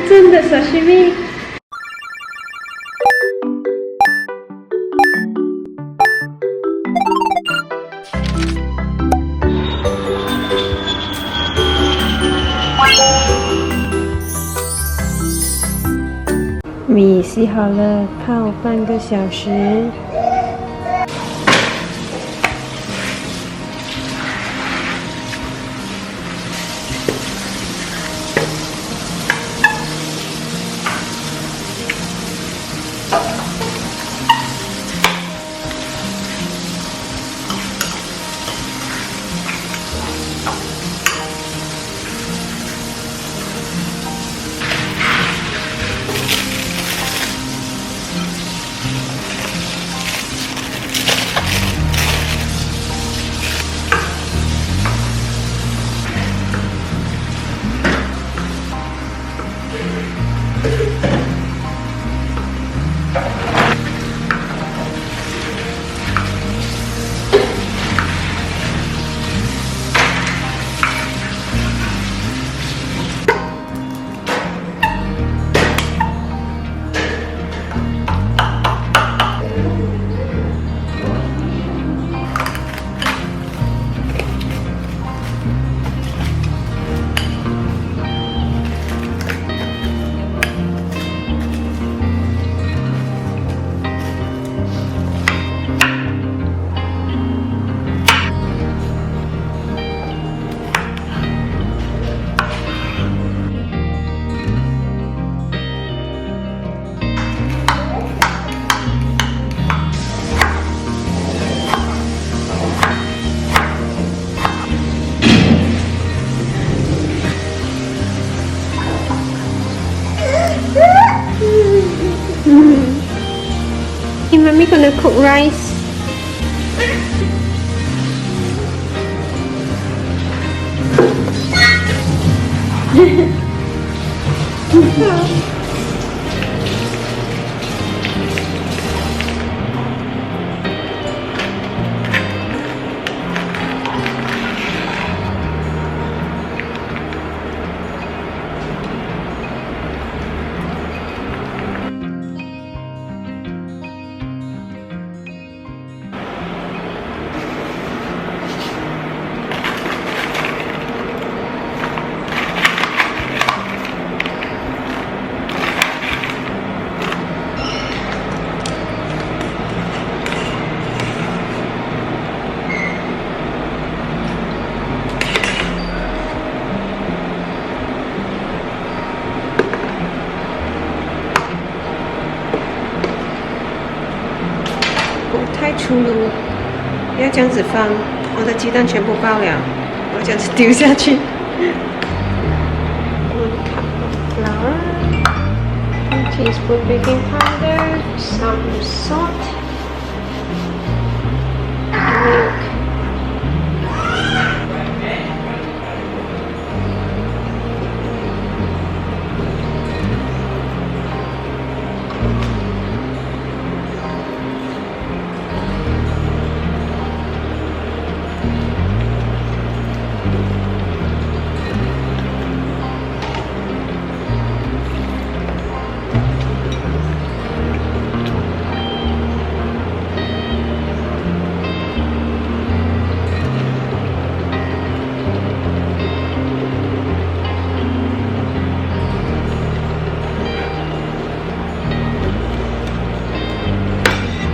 真的沙西米。米洗好了，泡半个小时。Mommy gonna cook rice.太粗鲁，不要这样子放，我的鸡蛋全部爆了，我这样子丢下去。1 cup of flour, 1 teaspoon baking powder, some salt, milk.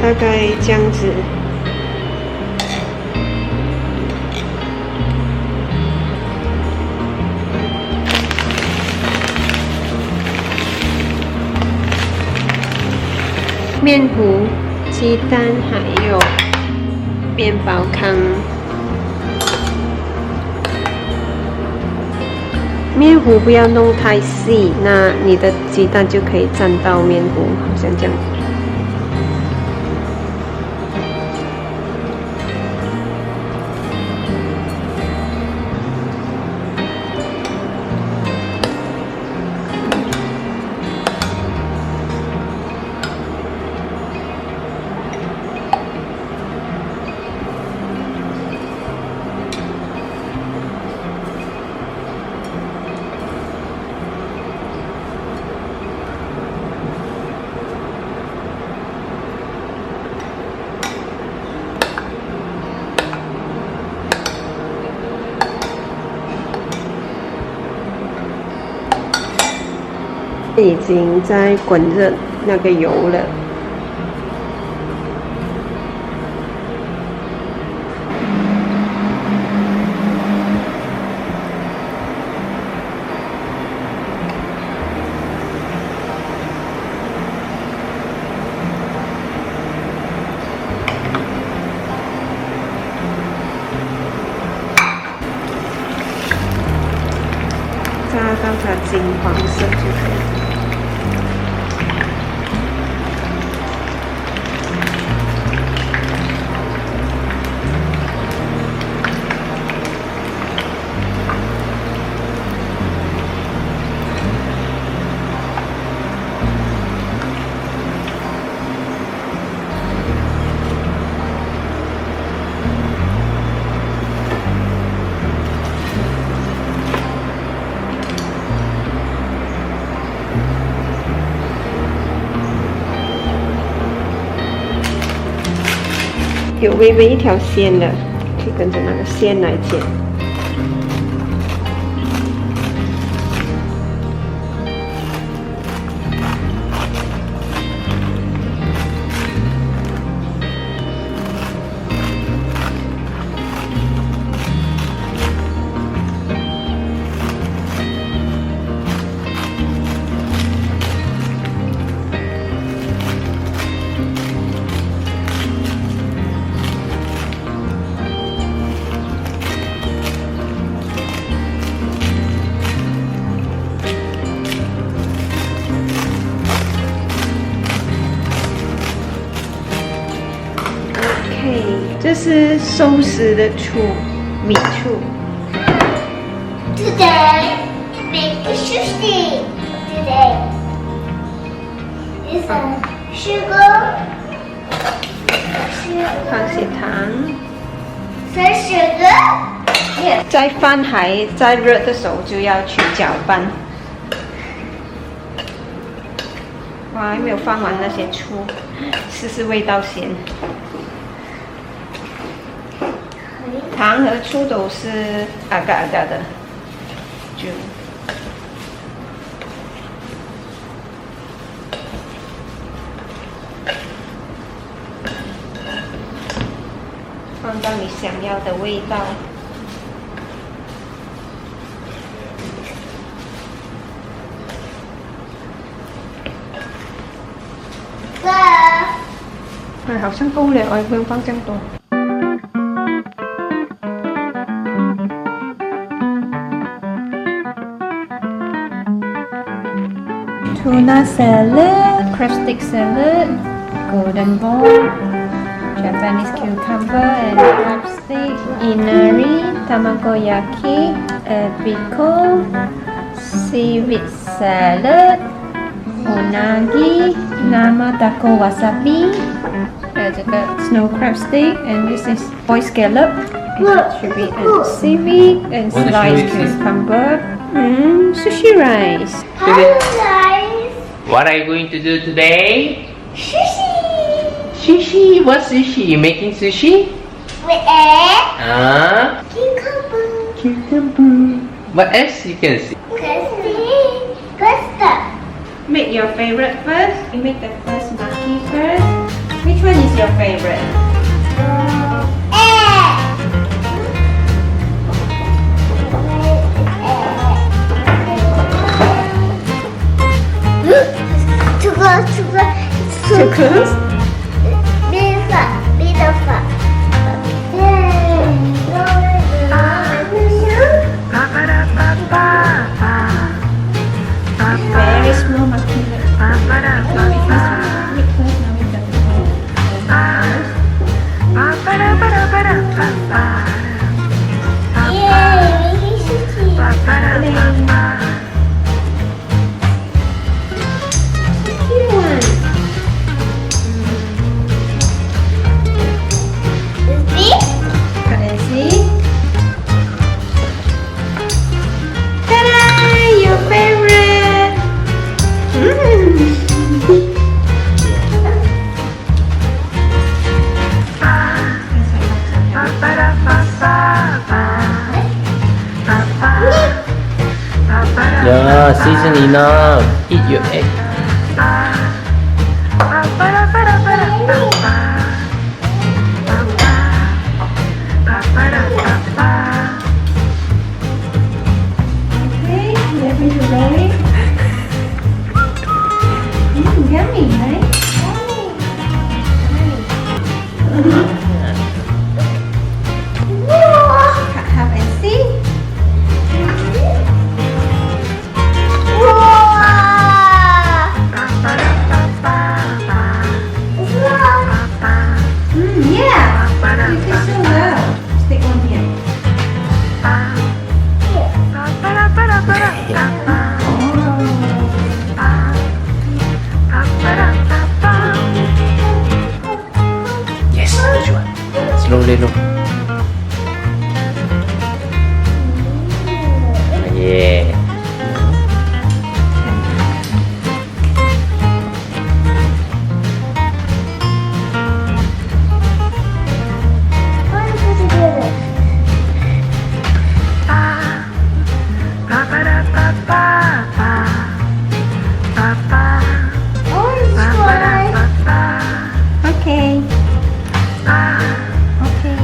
大概这样子面糊、鸡蛋还有面包糠。面糊不要弄太细，那你的鸡蛋就可以沾到面糊，好像这样。已经在滚热那个油了。炸到它金黄色就可以。有微微一条线的，可以跟着那个线来剪。这是寿司的醋，米醋。Today, make sushi. Today, is sugar. 放些糖。Sugar. 在饭还在热的时候就要去搅拌。我还没有放完那些醋，试试味道先。糖和醋都是阿嘎阿嘎的，就放到你想要的味道。哎，好像够了，我不用放这样多。Tuna salad, crab stick salad, golden ball, Japanese cucumber and crab stick, inari, tamagoyaki, pickle, seaweed salad, unagi, nama taco wasabi, 还有这个 snow crab stick, and this is boiled scallop, should and seaweed and sliced cucumber, sushi rice. What are you going to do today? Sushi. Sushi? What sushi? You making sushi? With cucumber. Cucumber. What else you can see? Pasta. Make your favorite first. You make the first maki first. Which one is your favorite? Sugar, Too close? Very small marker. Yeah, season enough. Eat your egg. Okay, everything's ready. Yummy, right? Have and see. Yeah. You did so well. Stick one here. Yes, which one? Slowly look. Yeah. Okay. Okay.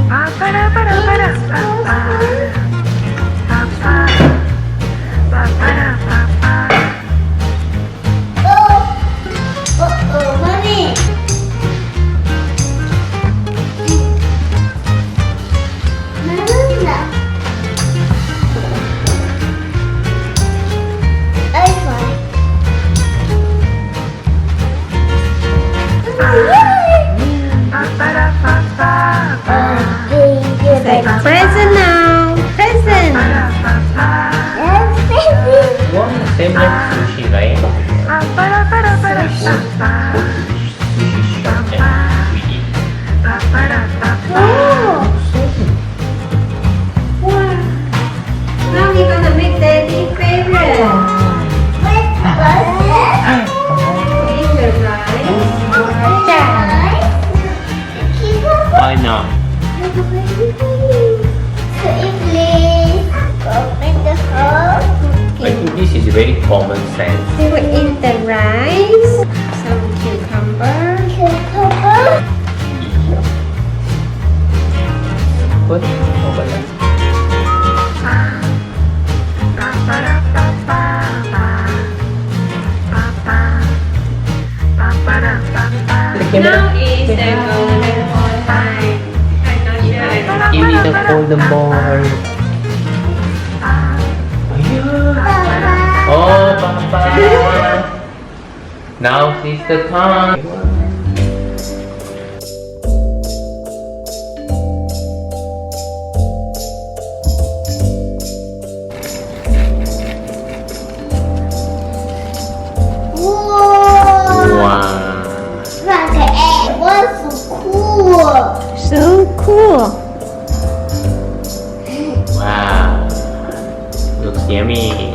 Mommy. Say present now. Present. Wow, same like sushi, right? Go to sushi shop and we eat. Now we're gonna make daddy favorite. In the rice. Why not? I think this is very common sense. Put in the rice. Some cucumber. Put over there. Now is the golden time. I'm not sure. Give me the golden ball. Oh, Papa. Now is the time. Wow. So cool. Wow. Looks yummy.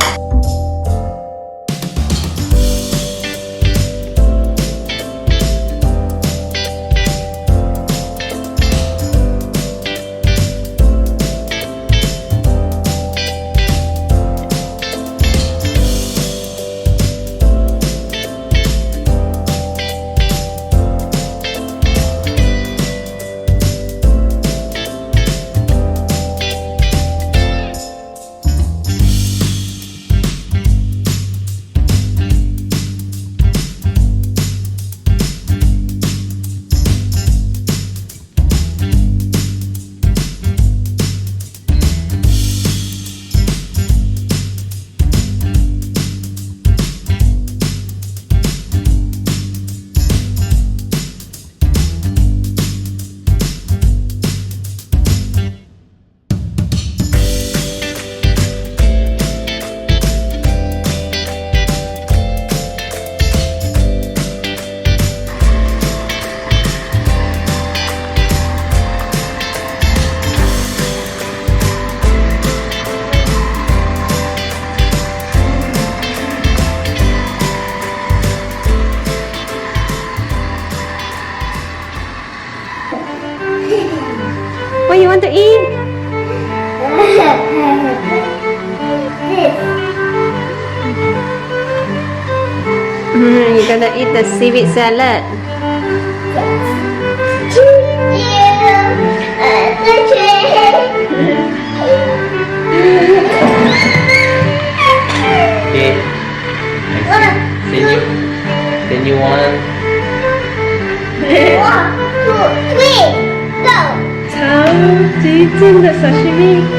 What you want to eat? You're gonna eat the seaweed salad. Okay. Then you want 1, 2, 3, go! 超级近的沙西米。